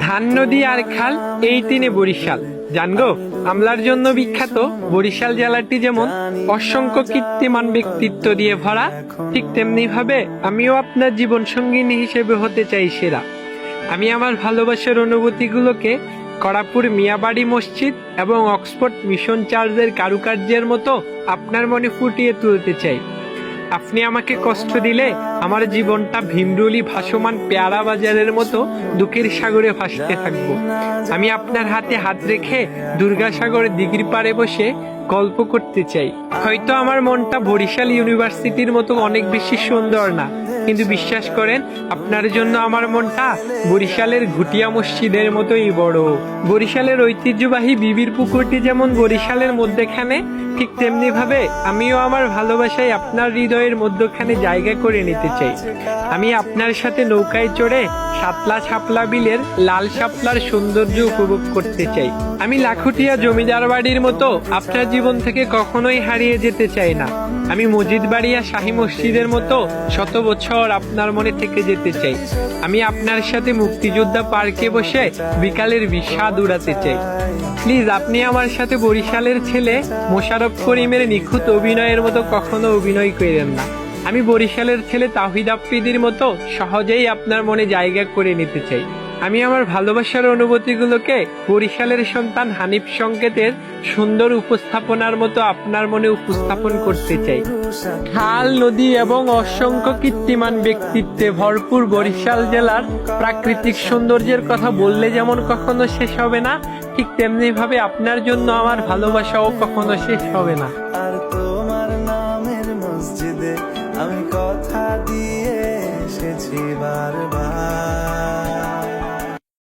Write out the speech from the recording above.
ধান নদী আর খাল এই তিনে বরিশাল। জানগো, আমলার জন্য বিখ্যাত বরিশাল জেলাটি যেমন অসংখ্য কীর্তিমান ব্যক্তিত্ব দিয়ে ভরা, ঠিক তেমনি ভাবে আমিও আপনার জীবন সঙ্গিনী হিসেবে হতে চাই সেরা। আমি আমার ভালোবাসার অনুভূতিগুলোকে কড়াপুর মিয়াবাড়ি মসজিদ এবং অক্সফোর্ড মিশন চার্চের কারুকার্যের মতো আপনার মনে ফুটিয়ে তুলতে চাই। আপনি আমাকে কষ্ট দিলে আমার জীবনটা ভীমরুলি ভাসমান পেয়ারা বাজারের মতো দুঃখের সাগরে ভাসতে থাকবো। আমি আপনার হাতে হাত রেখে দুর্গাসাগরের দিঘির পাড়ে বসে গল্প করতে চাই। হয়তো আমার মনটা বরিশাল ইউনিভার্সিটির মতো অনেক বেশি সুন্দর না, কিন্তু বিশ্বাস করেন, আপনার জন্য আমার মনটা বরিশালের ঘুটিয়া মসজিদের মতোই বড়। বরিশালের ঐতিহ্যবাহী বিবির পুকুরটি যেমন বরিশালের মধ্যেখানে, ঠিক তেমনি ভাবে আমিও আমার ভালোবাসায় আপনার হৃদয়ের মধ্যখানে জায়গা করে নিতে চাই। আমি আপনার সাথে নৌকায় চড়ে শাপলা ছাপলা বিলের লাল শাপলার সৌন্দর্য উপভোগ করতে চাই। আমি লাখুটিয়া জমিদার বাড়ির মতো আপনার জীবন থেকে কখনোই হারিয়ে যেতে চাই না। আমি মসজিদ বাড়িয়া শাহী মসজিদের মতো শত বছর আপনার মনে থেকে যেতে চাই। আমি আপনার সাথে মুক্তিযোদ্ধা পার্কে বসে বিকালের বিষাদ উড়াতে চাই। প্লিজ, আপনি আমার সাথে বরিশালের ছেলে মোশাররফ করিমের নিখুঁত অভিনয়ের মতো কখনো অভিনয় করেন না। আমি বরিশালের ছেলে তাওহিদ আফ্রিদির মতো সহজেই আপনার মনে জায়গা করে নিতে চাই। আমি আমার ভালোবাসার অনুভূতিগুলোকে বরিশালের সন্তান হানিফ সংকেতের সুন্দর উপস্থাপনার মতো আপনার মনে উপস্থাপন করতে চাই। খাল, নদী এবং অসংখ্য কীর্তিমান ব্যক্তিত্বে ভরপুর বরিশাল জেলার প্রাকৃতিক সৌন্দর্যের কথা বললে যেমন কখনো শেষ হবে না, ঠিক তেমনি ভাবে আপনার জন্য আমার ভালোবাসাও কখনো শেষ হবে না।